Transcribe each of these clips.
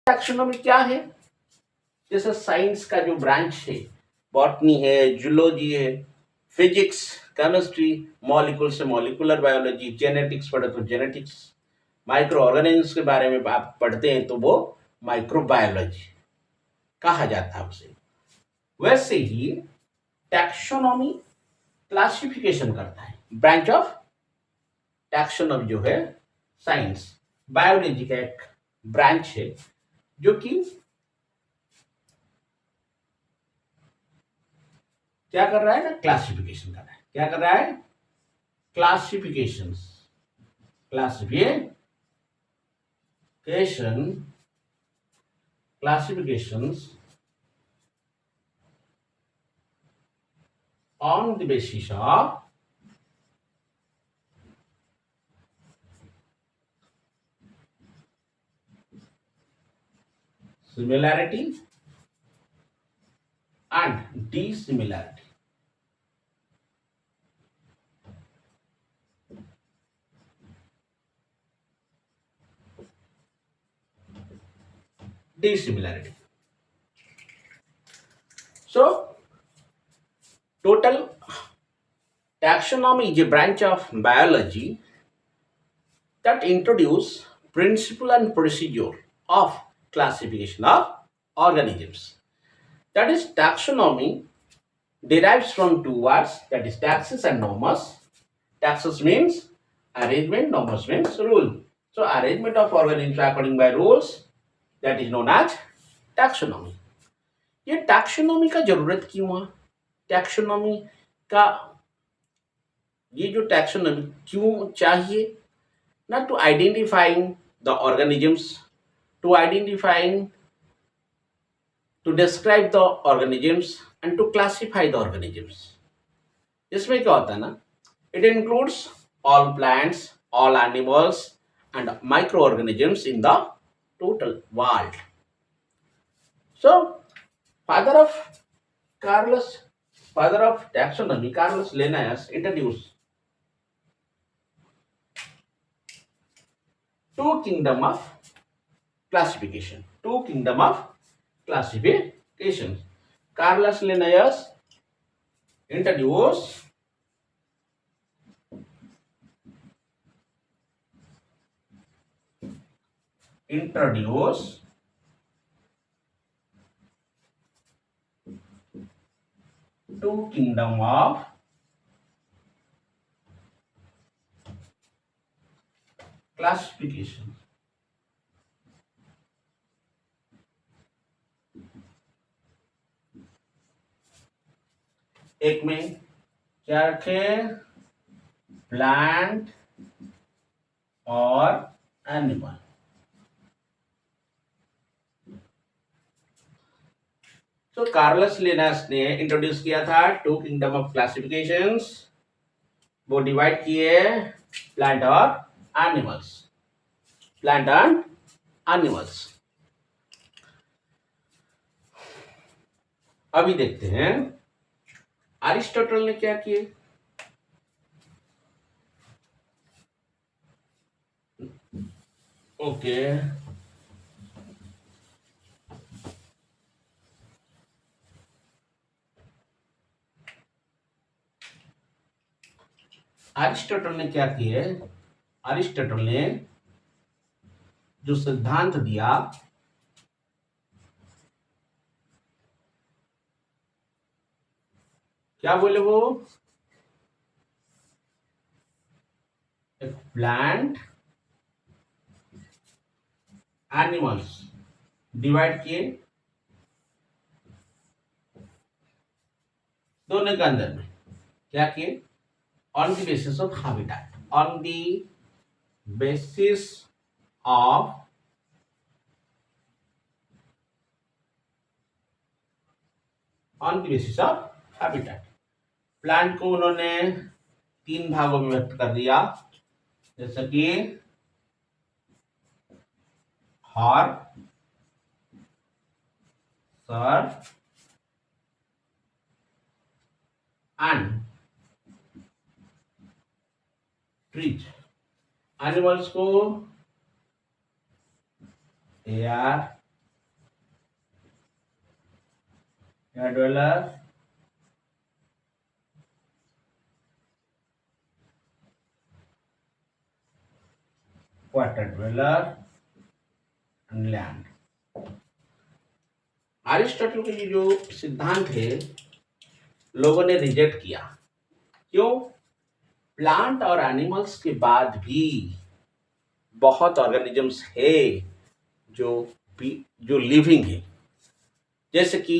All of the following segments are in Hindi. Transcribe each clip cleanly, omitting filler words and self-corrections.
टैक्सोनॉमी क्या है? जैसे साइंस का जो ब्रांच है, बॉटनी है, जूलॉजी है, फिजिक्स, केमिस्ट्री, मॉलिक्यूल से मॉलिकुलर बायोलॉजी, जेनेटिक्स पढ़े तो जेनेटिक्स, माइक्रो ऑर्गेनिज्म के बारे में आप पढ़ते हैं तो वो माइक्रोबायोलॉजी कहा जाता है उसे। वैसे ही टैक्सोनॉमी क्लासिफिकेशन करता है, ब्रांच ऑफ टैक्सोनॉमी जो है साइंस बायोलॉजी का एक ब्रांच है जो कि क्या कर रहा है ना, क्लासिफिकेशन कर रहा है। क्या कर रहा है? Classifications, classification, classifications on the basis of similarity and dissimilarity. Dissimilarity. So, total taxonomy is a branch of biology that introduce principle and procedure of classification of organisms. That is, taxonomy derives from two words, that is taxis and nomos. Taxis means arrangement, nomos means rule. So arrangement of organisms according by rules, that is known as taxonomy. ये टैक्सोनॉमी का जरूरत क्यों हुआ? टैक्सोनॉमी का ये जो टैक्सोनॉमी क्यों चाहिए? ना to identifying the organisms, to identifying, to describe the organisms and to classify the organisms. इसमें क्या होता है ना, it includes all plants, all animals and microorganisms in the total world. So father of father of taxonomy, Carlos Linnaeus, introduced two kingdom of classification. Two kingdom of classification. Carlos Linnaeus introduced two kingdom of classification. एक में क्या रखे? प्लांट और एनिमल। तो कार्लस लिनस ने इंट्रोड्यूस किया था टू किंगडम ऑफ क्लासिफिकेशंस। वो डिवाइड किए प्लांट और एनिमल्स, प्लांट एंड एनिमल्स। अभी देखते हैं अरिस्टोटल ने क्या किए। ओके, अरिस्टोटल ने क्या किए? अरिस्टोटल ने जो सिद्धांत दिया, क्या बोले वो? एक प्लांट, एनिमल्स डिवाइड किए दोनों के अंदर में। क्या किए? On the basis of habitat, on the basis of habitat. Plant को उन्होंने तीन भागों में व्यक्त कर दिया, जैसे कि हॉर, सर एंड ट्रीज। एनिमल्स को air, air dweller, water dweller and land. Aristotle के ये जो सिद्धांत है लोगों ने रिजेक्ट किया। क्यों? प्लांट और एनिमल्स के बाद भी बहुत ऑर्गेनिजम्स है जो जो लिविंग है, जैसे कि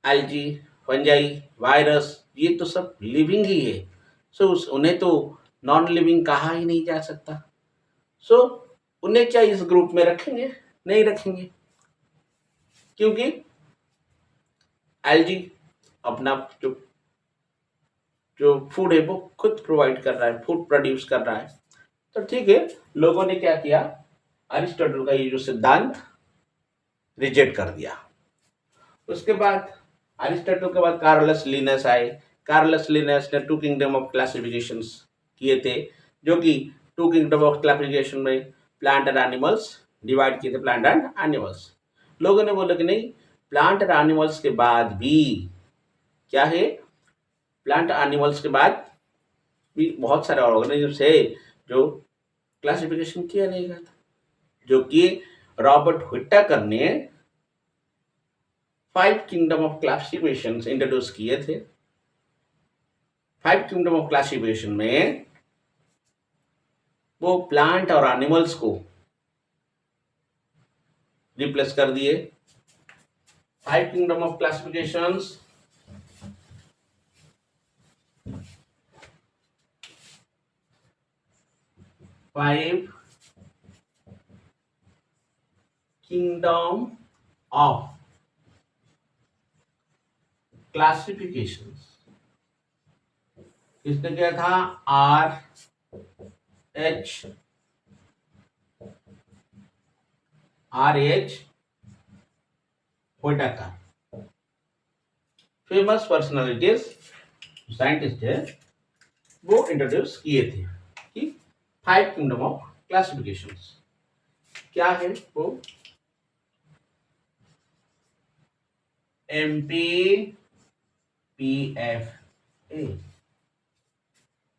एल्गी, फंजाई, वायरस, ये तो सब लिविंग ही है। सो उन्हें तो नॉन लिविंग कहा ही नहीं जा सकता। सो उन्हें क्या इस ग्रुप में रखेंगे? नहीं रखेंगे, क्योंकि एल्गी अपना जो जो फूड है वो खुद प्रोवाइड कर रहा है, फूड प्रोड्यूस कर रहा है। तो ठीक है, लोगों ने क्या किया, अरिस्टोटल का ये जो सिद्धांत रिजेक्ट कर दिया। उसके बाद अरिस्टोटल के बाद कार्लस लिनस आए। कार्लस लिनस ने टू किंगडम ऑफ क्लासिफिकेशंस किए थे, जो कि टू किंगडम ऑफ क्लासिफिकेशन में प्लांट एंड एनिमल्स डिवाइड किए थे, प्लांट एंड एनिमल्स। लोगों ने बोला कि नहीं, प्लांट एंड एनिमल्स के बाद भी क्या है, प्लांट एनिमल्स के बाद भी बहुत सारे ऑर्गेनिजम्स है जो क्लासिफिकेशन किया नहीं गया था, जो कि रॉबर्ट व्हिटेकर ने 5 किंगडम ऑफ क्लासिफिकेशन इंट्रोड्यूस किए थे। 5 किंगडम ऑफ क्लासिफिकेशन में वो प्लांट और एनिमल्स को रिप्लेस कर दिए। 5 kingdom of classifications, five kingdom of classifications किसने किया था? R H Whittaker. Famous personalities scientist है, वो इंट्रोड्यूस किए थे कि 5 किंगडम ऑफ क्लासिफिकेशंस क्या है वो? MPPFA,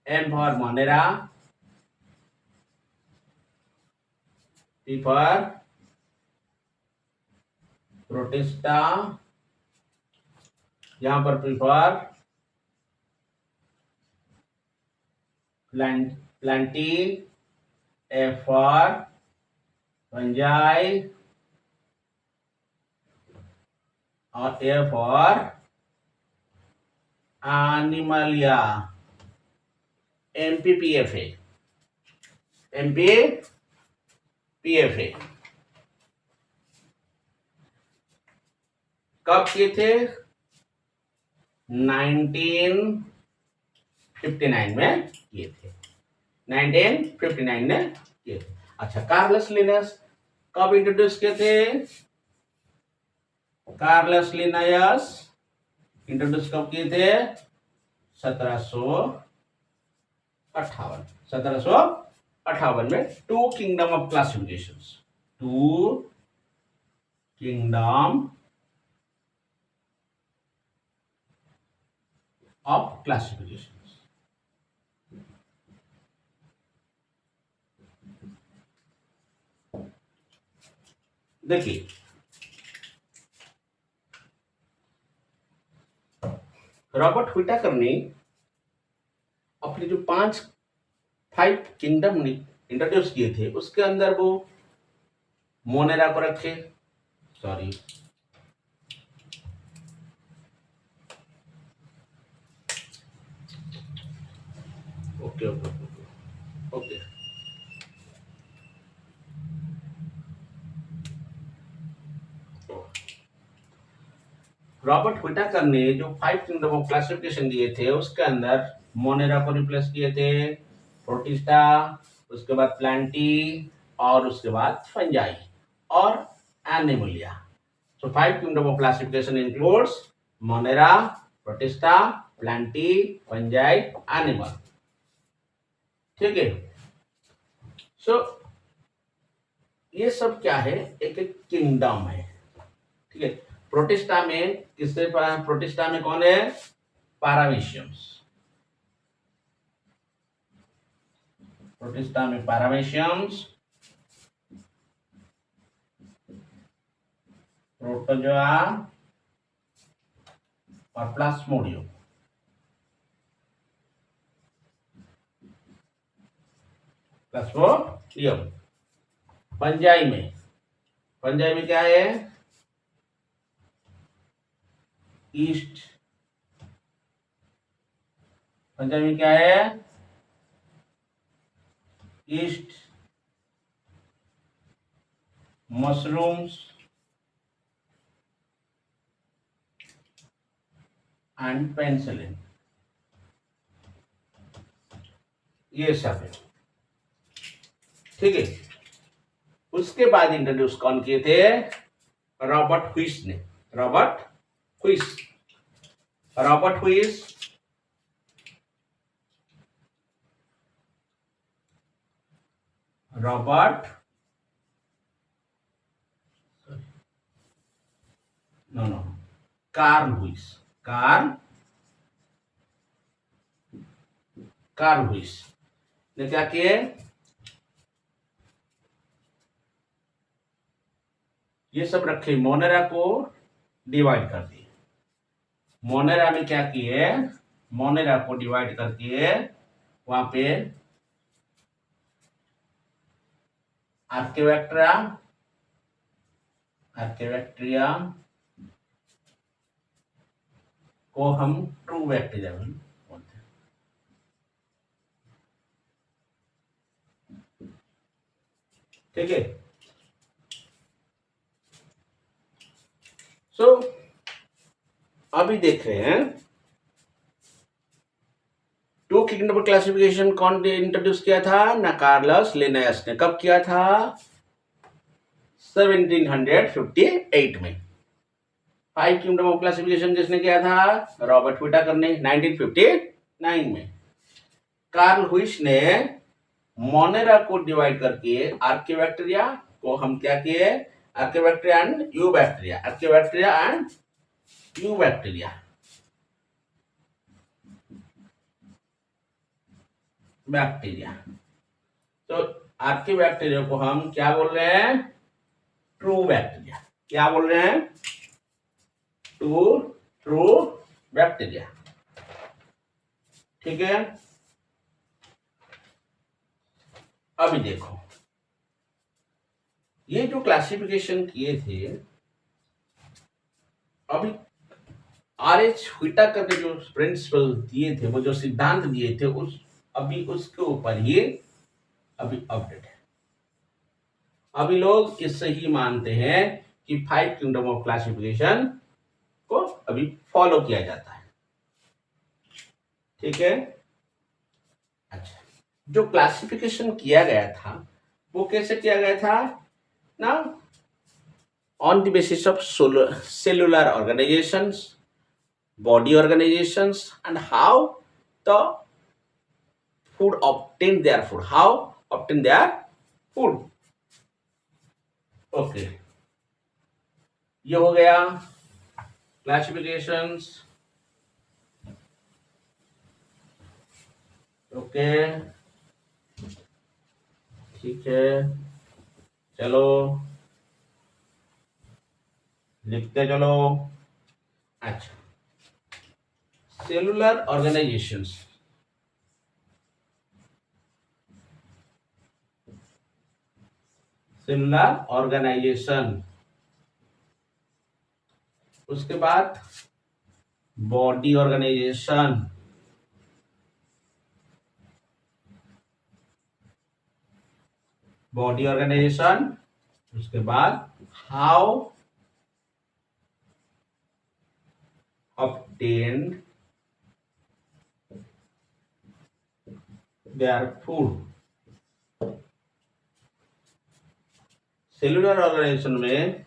M for Monera, P for protista, यहां पर P for Plantae, F for fungi और A for Animalia. MPPFA, MPPFA कब किए थे? 1959 में किए थे। 1959 में किए थे। अच्छा, कार्लस लिनस कब इंट्रोड्यूस किए थे? कार्लस लिनायस इंट्रोड्यूस कब किए थे? 1758 में two kingdom of classifications, two kingdom of classifications. देखिए, रॉबर्ट व्हिटेकर ने अपने जो 5 किंगडम इंट्रोड्यूस किए थे उसके अंदर वो मोनेरा को रखे, sorry okay okay okay, Robert Whittaker ने जो 5 किंगडम ऑफ क्लासिफिकेशन दिए थे उसके अंदर मोनेरा को रिप्लेस किए थे, प्रोटिस्टा, उसके बाद प्लांटी और उसके बाद फंजाई और Animalia. So 5 kingdom of classification includes Monera, protista, Plantae, fungi, animal. ठीक है। सो ये सब क्या है? एक एक किंगडम है। ठीक है। प्रोटिस्टा में कौन है? पैरामीशियम्स। प्रोटिस्टा में पैरामीशियम्स, प्रोटोजोआ और प्लाज्मोडियम। प्लाज्मोडियम। फंजाई में क्या है? ईस्ट। फंजाई में क्या है? ईस्ट, मशरूम्स एंड पेनिसिलिन, ये सब है। ठीक है। उसके बाद इंट्रोड्यूस कौन किए थे? रॉबर्ट हुइस ने। Robert हुइस Robert no no Karl हुइस। Karl हुइस ने क्या किए? ये सब रखे, मोनेरा को डिवाइड कर दिए। मोनेरा में क्या किए? मोनेरा को डिवाइड करके वहां पे आर्केबैक्टीरिया को हम ट्रू बैक्टीरिया बोलते हैं। ठीक है। सो अभी देख रहे हैं टू किंगडम क्लासिफिकेशन कौन इंट्रोड्यूस किया था? ना कार्लस लिनायस ने। कब किया था? 1758 में। फाइव किंगडम ऑफ क्लासिफिकेशन किसने किया था? रॉबर्ट व्हिटाकर ने 1959 में। कार्ल हुइस ने मोनेरा को डिवाइड करके आर्कियोबैक्टीरिया को हम क्या किए? आर्कियोबैक्टीरिया एंड यूबैक्टीरिया। बैक्टीरिया। तो आर्कियोबैक्टीरिया को हम क्या बोल रहे हैं? True bacteria. क्या बोल रहे हैं? True bacteria. ठीक है। अभी देखो, ये जो क्लासिफिकेशन किए थे, अभी आर.एच. व्हिटाकर ने जो प्रिंसिपल दिए थे, वो जो सिद्धांत दिए थे, अभी उसके ऊपर ये अभी अपडेट है। अभी लोग इससे ही मानते हैं कि फाइव किंगडम ऑफ क्लासिफिकेशन को अभी फॉलो किया जाता है। ठीक है। अच्छा, जो क्लासिफिकेशन किया गया था वो कैसे किया गया था ना? On the basis of cellular organizations, body organizations, and how the food obtain their food. Okay, ये हो गया क्लासिफिकेशंस। ओके, ठीक है, चलो लिखते चलो। अच्छा, सेलुलर ऑर्गेनाइजेशंस। सेलुलर ऑर्गेनाइजेशन, उसके बाद बॉडी ऑर्गेनाइजेशन, उसके बाद how obtained their food। Cellular organization में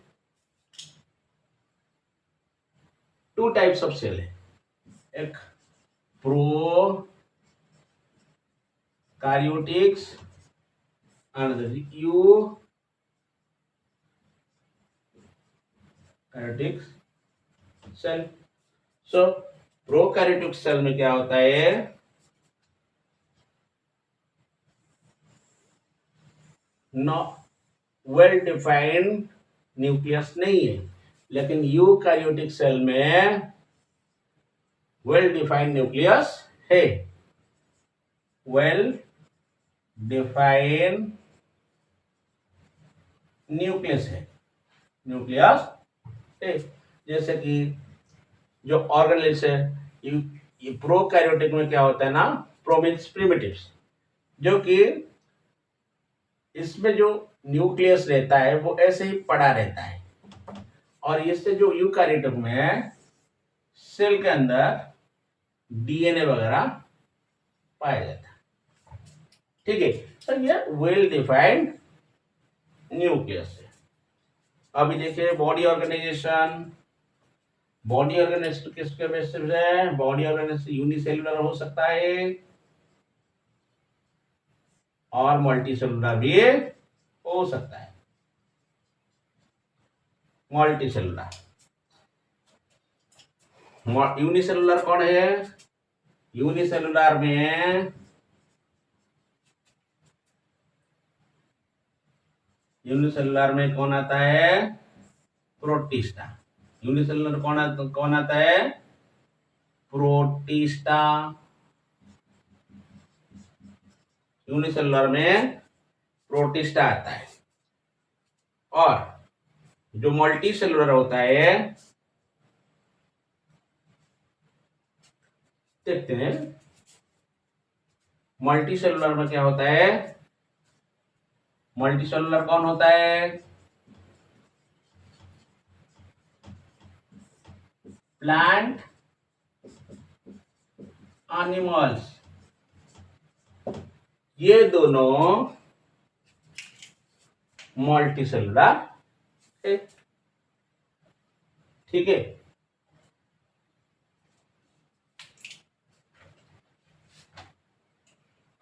टू टाइप्स ऑफ सेल है, एक prokaryotics and eukaryotics. Cell. So prokaryotic cell में क्या होता है, नो वेल डिफाइंड न्यूक्लियस नहीं है, लेकिन यूकैरियोटिक सेल में वेल डिफाइंड न्यूक्लियस है। वेल डिफाइंड न्यूक्लियस है, न्यूक्लियस है। जैसे कि जो ऑर्गेनेल्स है, ये प्रोकैरियोटिक में क्या होता है ना, प्रोमिन्स प्रिमिटिव्स, जो कि इसमें जो न्यूक्लियस रहता है वो ऐसे ही पड़ा रहता है, और इससे जो यूकैरियोटिक में सेल के अंदर डीएनए वगैरह पाया जाता है। ठीक है, तो ये वेल डिफाइंड न्यूक्लियस है। अभी देखिए बॉडी ऑर्गेनाइजेशन। बॉडी ऑर्गेनाइजेशन किसके बेसिस है, बॉडी ऑर्गेनाइजेशन यूनिसेलुलर हो सकता है और मल्टी सेलुलर भी हो सकता है। मल्टी सेलुलर, यूनिसेलुलर कौन है, यूनिसेलुलर में कौन आता है, प्रोटिस्टा। यूनिसेलुलर कौन आता है, प्रोटिस्टा। यूनिसेलुलर में प्रोटिस्टा आता है। और जो मल्टी सेलुलर होता है, देखते हैं मल्टी सेलुलर में क्या होता है। मल्टी सेलुलर कौन होता है, प्लांट, एनिमल्स, ये दोनों मल्टी सेलुलर है। ठीक है,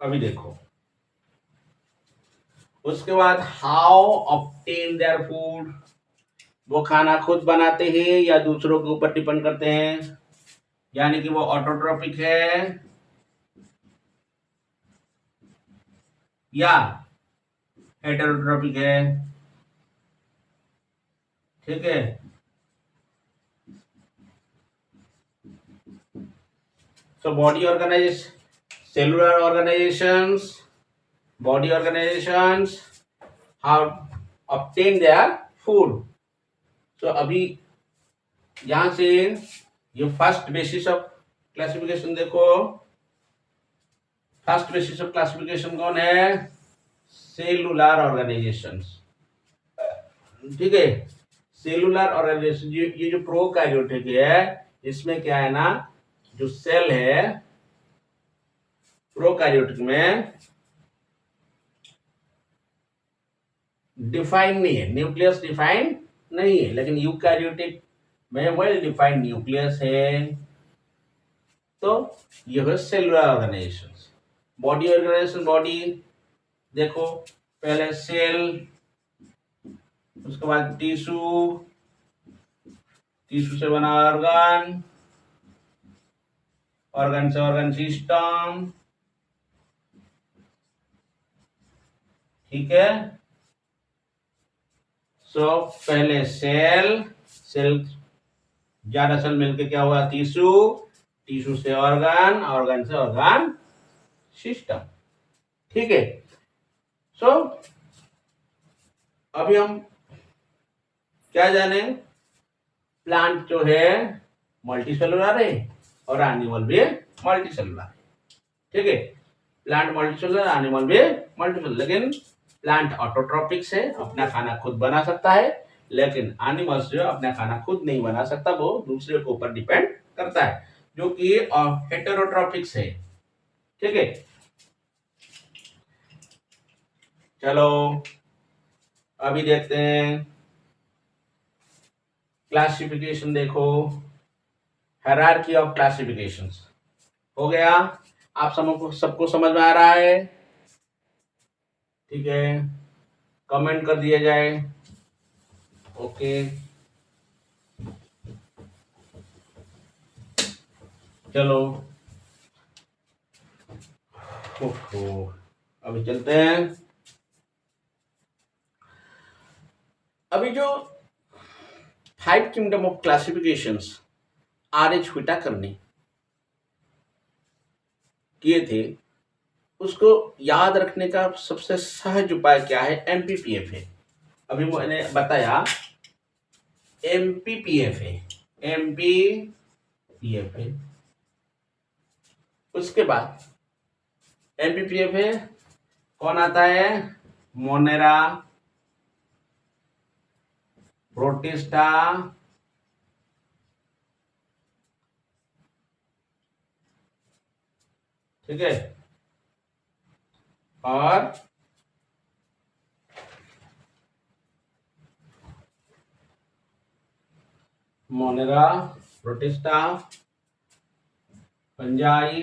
अभी देखो उसके बाद हाउ ऑब्टेन देयर फूड। वो खाना खुद बनाते हैं या दूसरों के ऊपर डिपेंड करते हैं, यानी कि वो ऑटोट्रॉपिक है या हेटेरोट्रॉपिक है। ठीक है, so body organization, cellular organizations, body organizations have obtained their food। तो अभी यहां से ये फर्स्ट बेसिस ऑफ क्लासिफिकेशन देखो। फर्स्ट बेसिस ऑफ क्लासिफिकेशन कौन है, सेलुलर ऑर्गेनाइजेशंस। ठीक है, सेलुलर ऑर्गेनाइजेशन, ये जो प्रोकैरियोटिक है, इसमें क्या है ना, जो सेल है प्रोकैरियोटिक में डिफाइन नहीं है, न्यूक्लियस डिफाइन नहीं है, लेकिन यूकैरियोटिक में वेल डिफाइंड न्यूक्लियस है। तो ये है cellular organization. Body organization, body देखो, पहले सेल, उसके बाद टिश्यू, टिश्यू से बना ऑर्गन, ऑर्गन से ऑर्गन सिस्टम। ठीक है, सो पहले सेल, सेल ज्यादा सेल मिलकर क्या हुआ, टिश्यू, टिश्यू से ऑर्गन, ऑर्गन से ऑर्गन सिस्टम। ठीक है, सो अभी हम क्या जाने, प्लांट जो है मल्टी सेलुलर है और एनिमल भी मल्टी सेलुलर है। ठीक है, प्लांट मल्टी सेलुलर, एनिमल भी मल्टी सेलुलर, लेकिन प्लांट ऑटोट्रॉपिक से अपना खाना खुद बना सकता है, लेकिन एनिमल्स जो अपना खाना खुद नहीं बना सकता, वो दूसरे के ऊपर डिपेंड करता है, जो कि हेटेरोट्रॉपिक्स है। ठीक है, चलो अभी देखते हैं क्लासिफिकेशन। देखो, हायरार्की ऑफ क्लासिफिकेशंस हो गया। आप सबको समझ में आ रहा है? ठीक है, कमेंट कर दिया जाए। ओके। चलो, ओहो, अभी चलते हैं। अभी जो 5 kingdom of classifications R H Whittaker ने किए थे, उसको याद रखने का सबसे सहज उपाय क्या है? एमपीपीएफ है। अभी मैंने बताया एमपीपीएफ है, एमपीपीएफ है। उसके बाद एमपीपीएफ है, कौन आता है? मोनेरा, प्रोटिस्टा, ठीक है, और मोनेरा, प्रोटिस्टा, पंजाई,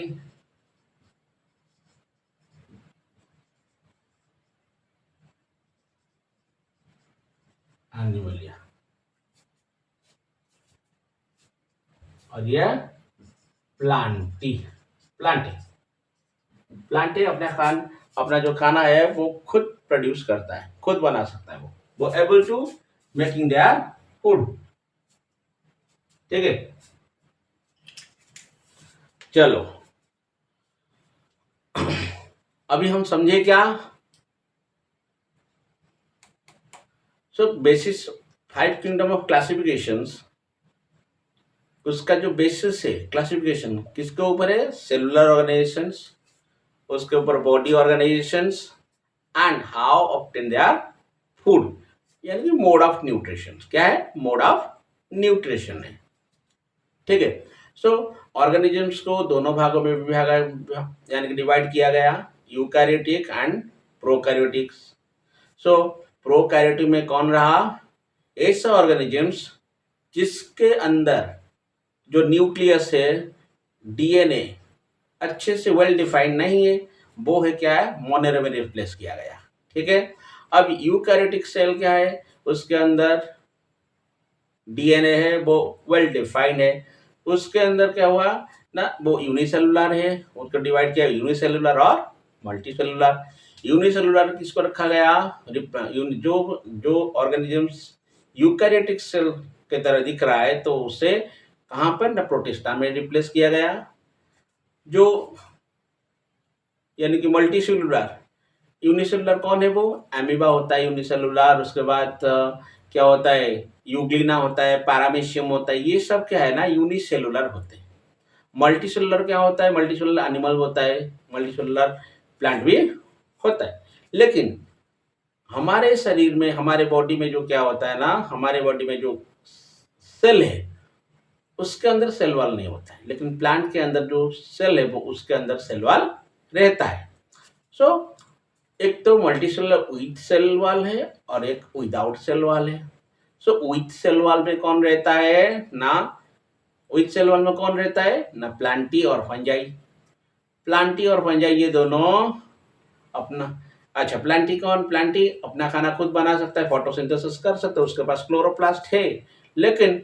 एनिमलिया, और ये प्लांटी। प्लांटी प्लांटी अपना जो खाना है वो खुद प्रोड्यूस करता है, खुद बना सकता है। वो able to making their food, ठीक है। चलो, अभी हम समझे क्या? So basis 5 kingdom of classifications, उसका जो बेसिस है क्लासिफिकेशन किसके ऊपर है? सेलुलर ऑर्गेनाइजेशंस, उसके ऊपर body organisations, and how obtain their food, यानी कि मोड ऑफ न्यूट्रिशन। क्या है? मोड ऑफ न्यूट्रिशन है, ठीक है। सो ऑर्गेनिजम्स को दोनों भागों में यानी कि डिवाइड किया गया, eukaryotic and prokaryotics. So prokaryotic में कौन रहा? ऐसा ऑर्गेनिजम्स जिसके अंदर जो न्यूक्लियस है, डीएनए अच्छे से वेल डिफाइंड नहीं है, वो है क्या है? मोनेरा में रिप्लेस किया गया, ठीक है। अब यूकैरियोटिक सेल क्या है? उसके अंदर डीएनए है, वो वेल डिफाइंड है। उसके अंदर क्या हुआ ना, वो यूनिसेलुलर है, उसको डिवाइड किया यूनिसेलुलर और मल्टीसेलुलर। यूनिसेलुलर किसको रखा गया? जो जो ऑर्गेनिजम्स यूकैरियोटिक सेल के तरह दिख रहा है, तो उसे कहाँ पर ना, प्रोटिस्टा में रिप्लेस किया गया। जो यानी कि मल्टीसेलुलर, यूनिसेलुलर कौन है? वो एमीबा होता है यूनिसेलुलर। उसके बाद क्या होता है? यूग्लिना होता है, पैरामीशियम होता है, ये सब क्या है ना, यूनिसेलुलर होते हैं। मल्टीसेलुलर क्या होता है? मल्टीसेलुलर एनिमल होता है, मल्टीसेलुलर प्लांट भी होता है। लेकिन हमारे शरीर में, हमारे बॉडी में जो क्या होता है ना, हमारे बॉडी में जो सेल है उसके अंदर सेल वॉल नहीं होता है, लेकिन प्लांट के अंदर जो सेल है वो उसके अंदर सेल वॉल रहता है। सो एक तो मल्टीसेलुलर विथ सेल वॉल है और एक विदाउट सेल वॉल है। सो विथ सेल वॉल में कौन रहता है ना, विथ सेल वॉल में कौन रहता है ना, प्लांटी और फंजाई। प्लांटी और फंजाई ये दोनों अपना, अच्छा प्लांटी कौन? प्लांटी अपना खाना खुद बना सकता है, फोटोसिंथेसिस कर सकता है, उसके पास क्लोरोप्लास्ट है। लेकिन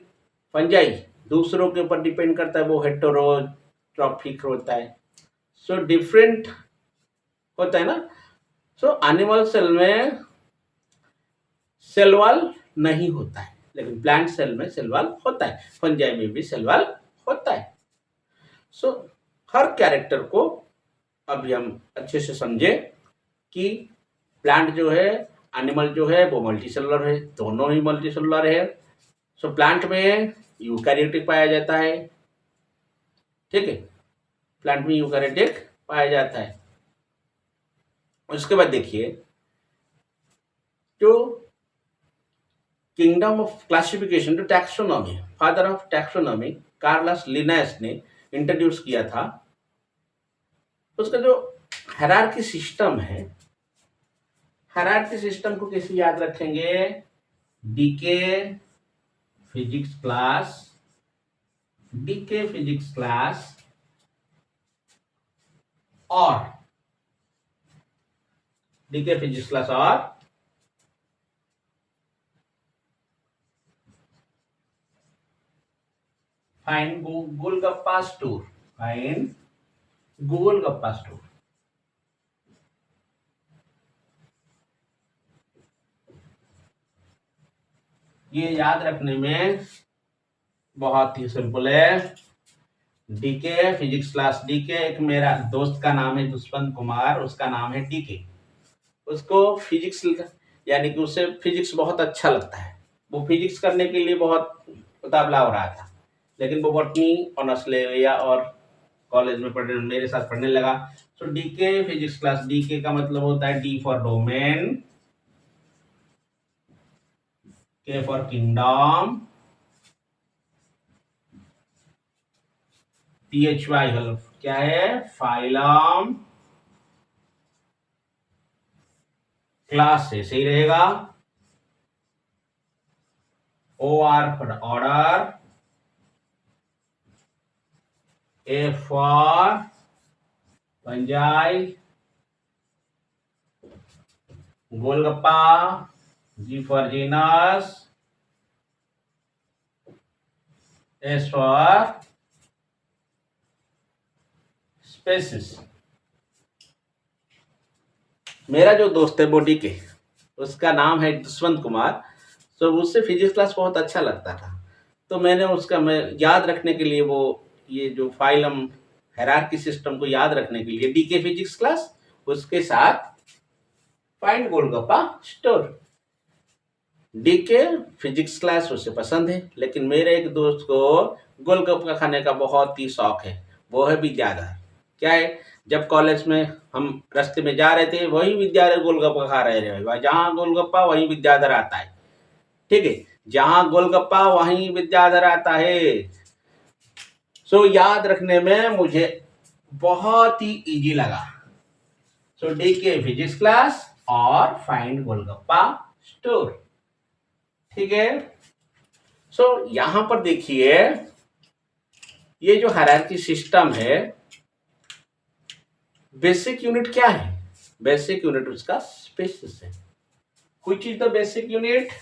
फंजाई दूसरों के ऊपर डिपेंड करता है, वो हेटेरोट्रॉफिक होता है। सो डिफरेंट होता है ना। सो एनिमल सेल में सेल वॉल नहीं होता है, लेकिन प्लांट सेल में सेल वॉल होता है, फंजाई में भी सेल वॉल होता है। सो हर कैरेक्टर को अभी हम अच्छे से समझे कि प्लांट जो है, एनिमल जो है वो मल्टीसेलुलर है, दोनों ही मल्टीसेलुलर है। सो प्लांट में यूकैरियोटिक पाया जाता है, ठीक है, प्लांट में यूकैरियोटिक पाया जाता है। उसके बाद देखिए, जो किंगडम ऑफ क्लासिफिकेशन, जो taxonomy, father of taxonomy Carolus Linnaeus ने इंट्रोड्यूस किया था, उसका जो हायरार्की सिस्टम है, हायरार्की सिस्टम को कैसे याद रखेंगे? DK physics class, DK physics class और डीके फिजिक्स क्लास और fine golgappa store, find golgappa store. ये याद रखने में बहुत ही सिंपल है। डीके फिजिक्स क्लास डीके, एक मेरा दोस्त का नाम है दुष्यंत कुमार, उसका नाम है डीके। उसको फिजिक्स यानी कि उसे फिजिक्स बहुत अच्छा लगता है। वो फिजिक्स करने के लिए बहुत उतावला हो रहा था, लेकिन वो बॉटनी ऑनर्स ले लिया और कॉलेज में पढ़ने मेरे साथ पढ़ने लगा। तो डीके फिजिक्स क्लास, डीके का मतलब होता है D for domain, K for kingdom, PHY क्या है, फाइलम, क्लास से सही रहेगा, OR for order, A for पंजाई, golgappa, G for genus, S for species. मेरा जो दोस्त है बॉडी के, उसका नाम है दुष्यंत कुमार। तो उससे फिजिक्स क्लास बहुत अच्छा लगता था, तो मैंने उसका मैं याद रखने के लिए वो ये जो फाइलम हायरार्की सिस्टम को याद रखने के लिए डीके फिजिक्स क्लास, उसके साथ find golgappa store. DK physics class उसे पसंद है, लेकिन मेरे एक दोस्त को गोलगप्पा खाने का बहुत ही शौक है, वो है विद्याधर। क्या है, जब कॉलेज में हम रास्ते में जा रहे थे, वही विद्याधर गोलगप्पा खा रहे थे भाई, जहाँ गोलगप्पा वहीं विद्याधर आता है। ठीक है, जहां गोलगप्पा वहीं विद्याधर आता है। सो याद रखने में मुझे बहुत ही इजी लगा। सो डीके फिजिक्स क्लास और फाइंड गोलगप्पा स्टोर। ठीक है, सो यहां पर देखिए, ये जो हायरार्की सिस्टम है, बेसिक यूनिट क्या है, बेसिक यूनिट उसका स्पेसिस है। Which is the basic unit,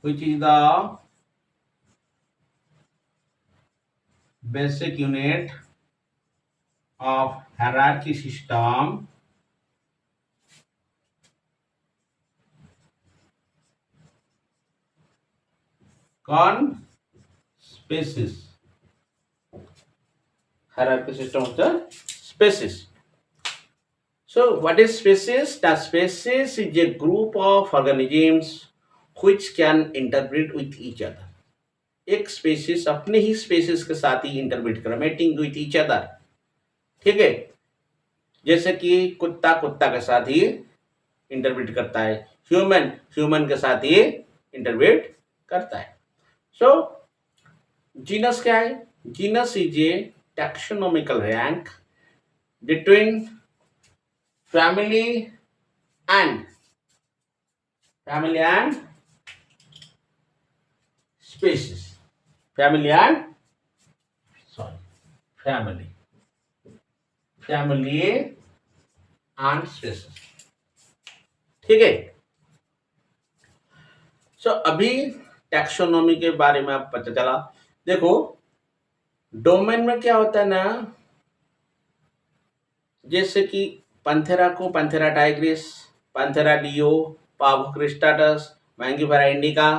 which is the basic unit of hierarchy system con species, hierarchy system of the species. So what is species? The species is a group of organisms which can interbreed with each other. एक स्पेसिस अपने ही स्पेसिस के साथ ही इंटरब्रीड कर, मेटिंग विथ ईच अदर। ठीक है, जैसे कि कुत्ता कुत्ता के साथ ही इंटरब्रीड करता है, ह्यूमन ह्यूमन के साथ ही इंटरब्रीड करता है। सो जीनस क्या है, genus is a taxonomical rank between family and species, family and species. ठीक है, सो अभी टैक्सोनॉमी के बारे में आप पता चला। देखो, डोमेन में क्या होता है ना, जैसे कि पंथेरा को Panthera tigris, Panthera leo, Pavo cristatus, Mangifera indica,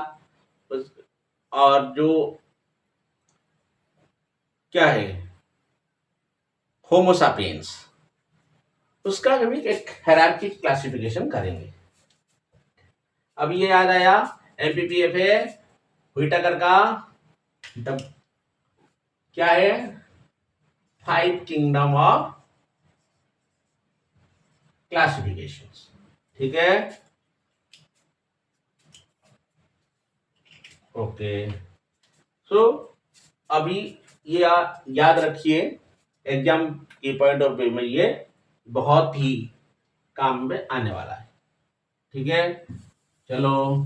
और जो क्या है होमो सापियंस, उसका भी एक हायरार्की क्लासिफिकेशन करेंगे। अब ये याद आया, MPPFA व्हिटेकर का क्या है, 5 किंगडम ऑफ क्लासिफिकेशंस। ठीक है, ओके। सो अभी ये याद रखिए, एग्जाम के पॉइंट ऑफ व्यू में ये बहुत ही काम में आने वाला है। ठीक है, चलो